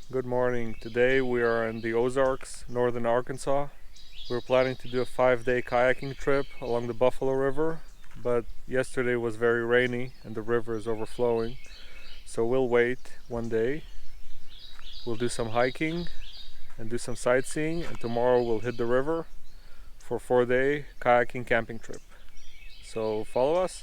Good morning. Today we are in the Ozarks, northern Arkansas. We're planning to do a 5-day kayaking trip along the Buffalo River, but yesterday was very rainy and the river is overflowing. So we'll wait one day. We'll do some hiking and do some sightseeing, and tomorrow we'll hit the river for a 4-day kayaking camping trip. So follow us.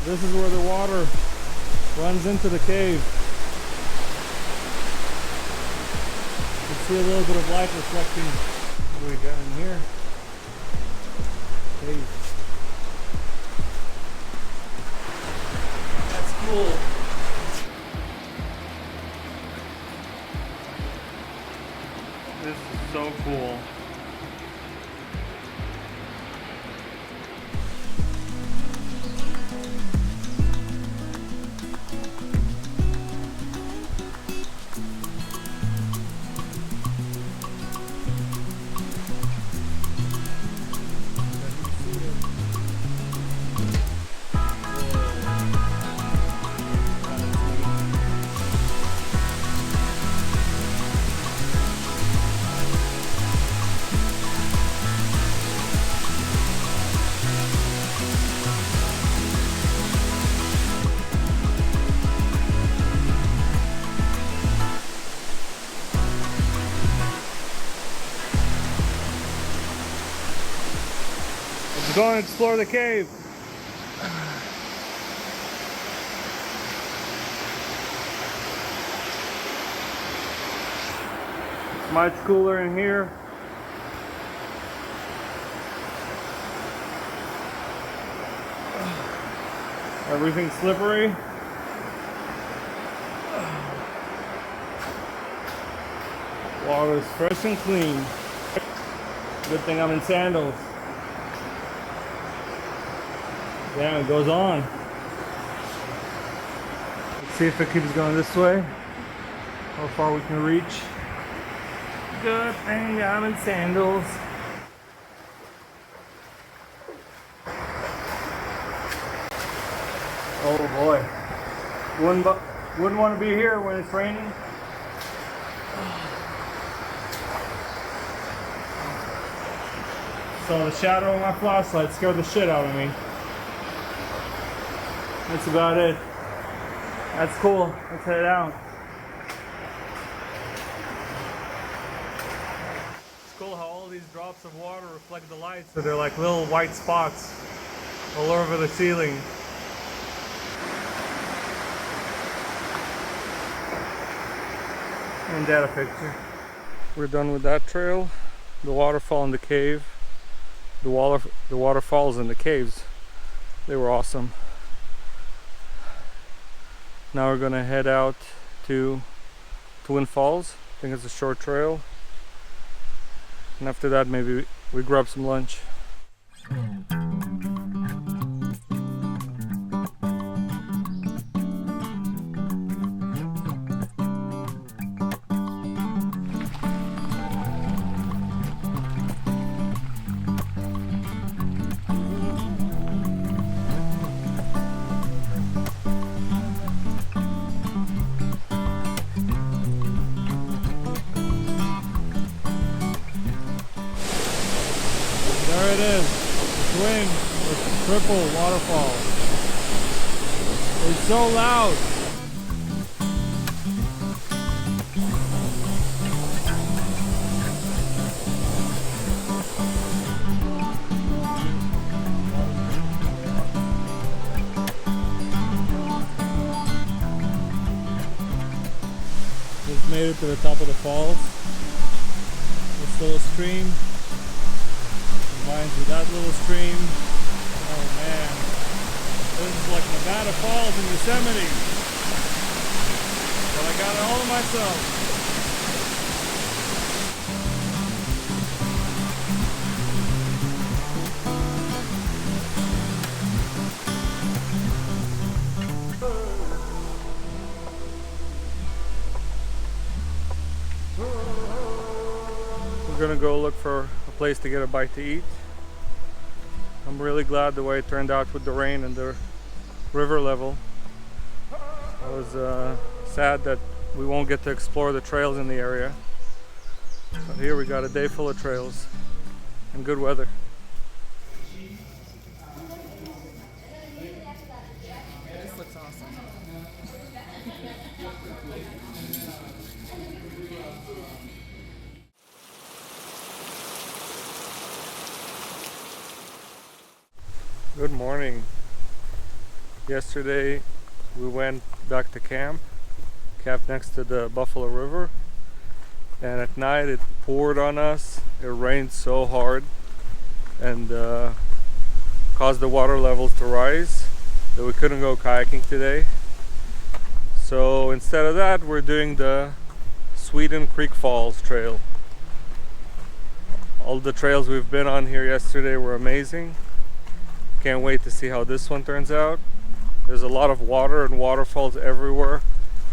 This is where the water runs into the cave. You can see a little bit of light reflecting. What do we got in here? Cave. That's cool. This is so cool. Let's go and explore the cave. It's much cooler in here. Everything's slippery. Water is fresh and clean. Good thing I'm in sandals. Damn, it goes on. Let's see if it keeps going this way. How far we can reach. Good thing I'm in sandals. Oh boy. Wouldn't want to be here when it's raining. So the shadow of my flashlight scared the shit out of me. That's about it. That's cool. Let's head out. It's cool how all these drops of water reflect the light, so they're like little white spots all over the ceiling. And that a picture. We're done with that trail. The waterfall in the cave. The waterfalls in the caves. They were awesome. Now we're gonna head out to Twin Falls. I think it's a short trail. And after that, maybe we grab some lunch. There it is, the twin with triple waterfall. It's so loud. made it to the top of the falls. This little stream combines with that little stream. Oh man, this is like Nevada Falls in Yosemite. But I got it all to myself. We're gonna go look for a place to get a bite to eat. I'm really glad the way it turned out with the rain and the river level. I was sad that we won't get to explore the trails in the area. But here we got a day full of trails and good weather. This looks awesome. Good morning. Yesterday we went back to camp next to the Buffalo River, and at night it poured on us. It rained so hard and caused the water levels to rise that we couldn't go kayaking today. So instead of that, we're doing the Sweden Creek Falls trail. All the trails we've been on here yesterday were amazing. Can't wait to see how this one turns out. There's a lot of water and waterfalls everywhere.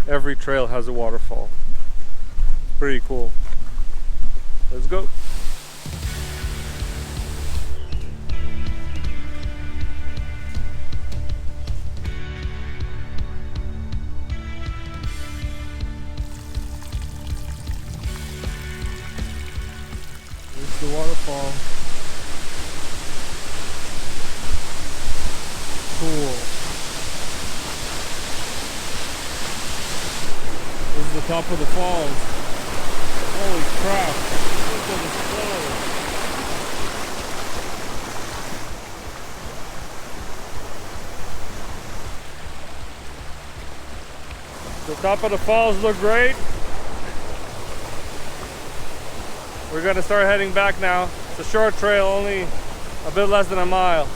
Every trail has a waterfall. It's pretty cool. Let's go. Here's the waterfall. Cool. This is the top of the falls. Holy crap. Look at this flow. The top of the falls look great. We're gonna start heading back now. It's a short trail, only a bit less than a mile.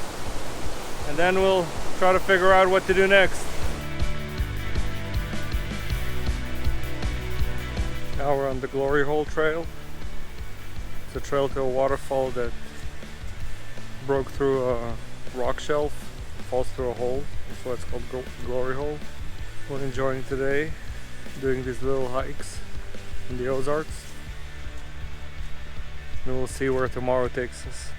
And then we'll try to figure out what to do next. Now we're on the Glory Hole Trail. It's a trail to a waterfall that broke through a rock shelf, falls through a hole. That's why it's called Glory Hole. We're enjoying today, doing these little hikes in the Ozarks. And we'll see where tomorrow takes us.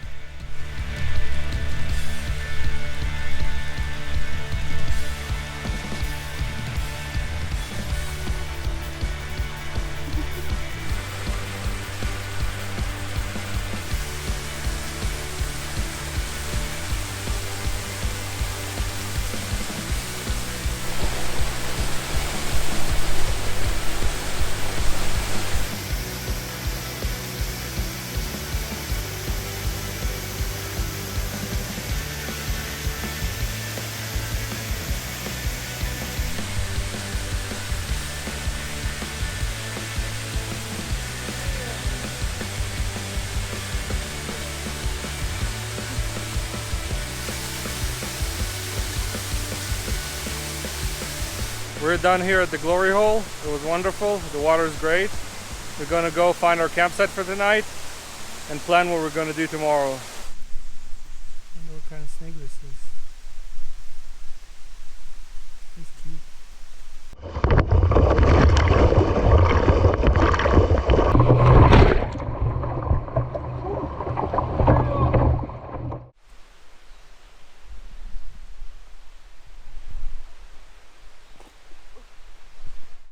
We're done here at the Glory Hole. It was wonderful. The water is great. We're gonna go find our campsite for tonight and plan what we're gonna do tomorrow. I wonder what kind of snake this is.